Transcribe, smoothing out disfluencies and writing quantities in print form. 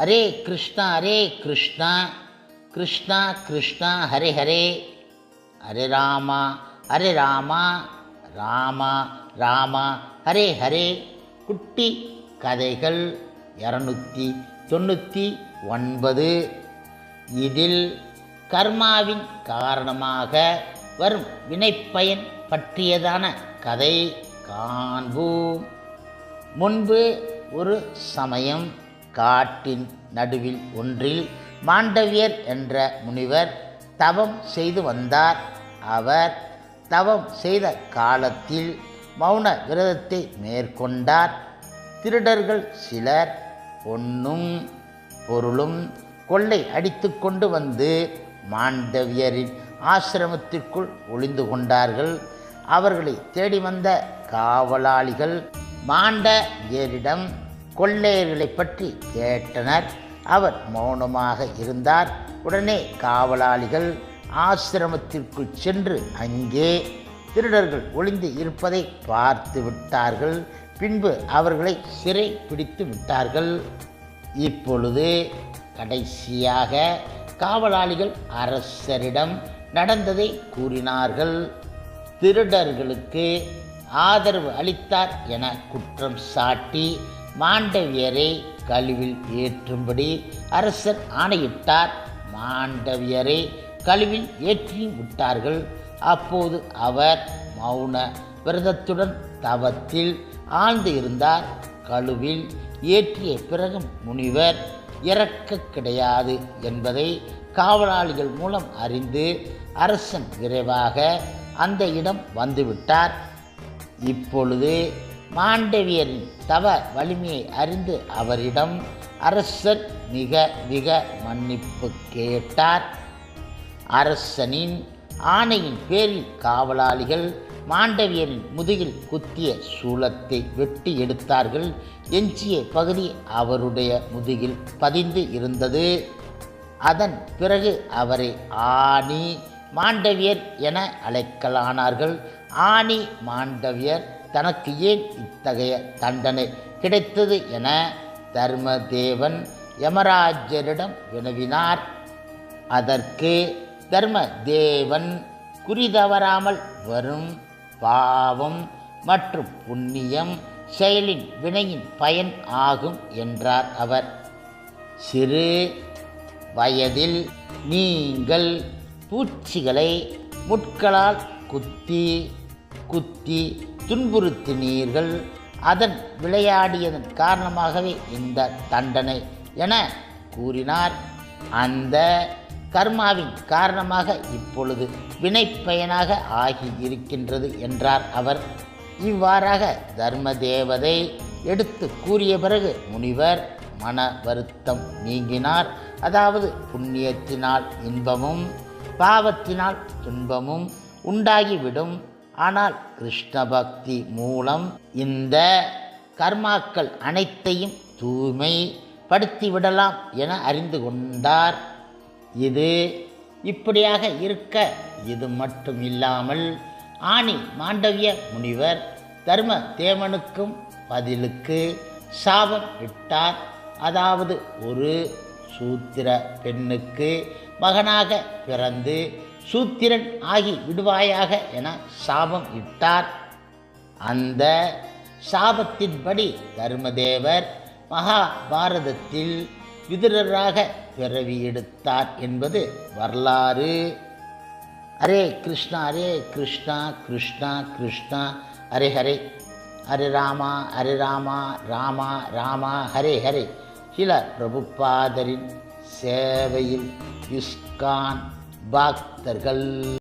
ஹரே கிருஷ்ணா கிருஷ்ணா கிருஷ்ணா ஹரே ஹரே, ஹரே ராமா ராமா ராமா ஹரே ஹரே. குட்டி கதைகள் 299. இதில் கர்மாவின் காரணமாக வரும் வினைப்பயன் பற்றியதான கதை காண்போம். முன்பு ஒரு சமயம் காட்டின் நடுவில் ஒன்றில் மாண்டவியர் என்ற முனிவர் தவம் செய்து வந்தார். அவர் தவம் செய்த காலத்தில் மௌன விரதத்தை மேற்கொண்டார். திருடர்கள் சிலர் பொன்னும் பொருளும் கொள்ளை அடித்து கொண்டு வந்து மாண்டவியரின் ஆசிரமத்திற்குள் ஒளிந்து கொண்டார்கள். அவர்களை தேடி வந்த காவலாளிகள் மாண்டவியரிடம் கொள்ளையர்களை பற்றி கேட்டனர். அவர் மௌனமாக இருந்தார். உடனே காவலாளிகள் ஆசிரமத்திற்குள் சென்று அங்கே திருடர்கள் ஒளிந்து இருப்பதை பார்த்து விட்டார்கள். பின்பு அவர்களை சிறை பிடித்து விட்டார்கள். இப்பொழுது கடைசியாக காவலாளிகள் அரசரிடம் நடந்ததை கூறினார்கள். திருடர்களுக்கு ஆதரவு அளித்தார் என குற்றம் சாட்டி மாண்டவியரை கழுவில் ஏற்றும்படி அரசர் ஆணையிட்டார். மாண்டவியரை கழுவில் ஏற்றி விட்டார்கள். அப்போது அவர் மௌன விரதத்துடன் தவத்தில் ஆழ்ந்து இருந்தார். கழுவில் ஏற்றிய பிறகு முனிவர் இறக்க கிடையாது என்பதை காவலாளிகள் மூலம் அறிந்து அரசன் விரைவாக அந்த இடம் வந்துவிட்டார். இப்பொழுது மாண்டவியரின் தவ வலிமையை அறிந்து அவரிடம் அரசர் மிக மிக மன்னிப்பு கேட்டார். அரசனின் ஆணையின் பேரில் காவலாளிகள் மாண்டவியரின் முதுகில் குத்திய சூலத்தை வெட்டி எடுத்தார்கள். எஞ்சிய பகுதி அவருடைய முதுகில் பதிந்து இருந்தது. அதன் பிறகு அவரை ஆணி மாண்டவியர் என அழைக்கலானார்கள். ஆணி மாண்டவியர் தனக்கு ஏன் இத்தகைய தண்டனை கிடைத்தது என தர்மதேவன் யமராஜரிடம் வினவினார். அதற்கு தர்மதேவன் குறிதவறாமல் வரும் பாவம் மற்றும் புண்ணியம் செயலின் வினையின் பயன் ஆகும் என்றார் அவர். சிறு வயதில் நீங்கள் பூச்சிகளை முட்களால் குத்தி குத்தி துன்புறுத்தினீர்கள். அதன் விளையாடியதன் காரணமாகவே இந்த தண்டனை என கூறினார். அந்த கர்மாவின் காரணமாக இப்பொழுது வினைப்பயனாக ஆகி இருக்கின்றது என்றார் அவர். இவ்வாறாக தர்மதேவதை எடுத்து கூறிய பிறகு முனிவர் மன வருத்தம் நீங்கினார். அதாவது புண்ணியத்தினால் இன்பமும் பாவத்தினால் துன்பமும் உண்டாகிவிடும். ஆனால் கிருஷ்ண பக்தி மூலம் இந்த கர்மாக்கள் அனைத்தையும் தூய்மைப்படுத்திவிடலாம் என அறிந்து கொண்டார். இது இப்படியாக இருக்க, இது மட்டும் இல்லாமல் ஆணி மாண்டவிய முனிவர் தர்மதேவனுக்கும் பதிலுக்கு சாபம் இட்டார். அதாவது ஒரு சூத்திர பெண்ணுக்கு மகனாக பிறந்து சூத்திரன் ஆகி விடுவாயாக என சாபம் இட்டார். அந்த சாபத்தின்படி தர்மதேவர் மகாபாரதத்தில் விதுரராக பிறவி எடுத்தார் என்பது வரலாறு. ஹரே கிருஷ்ணா கிருஷ்ணா கிருஷ்ணா ஹரே ஹரே, ஹரே ராமா ராமா ராமா ஹரே ஹரே. சில பிரபுபாதரின் சேவையில் இஸ்கான் பக்தர்கள்.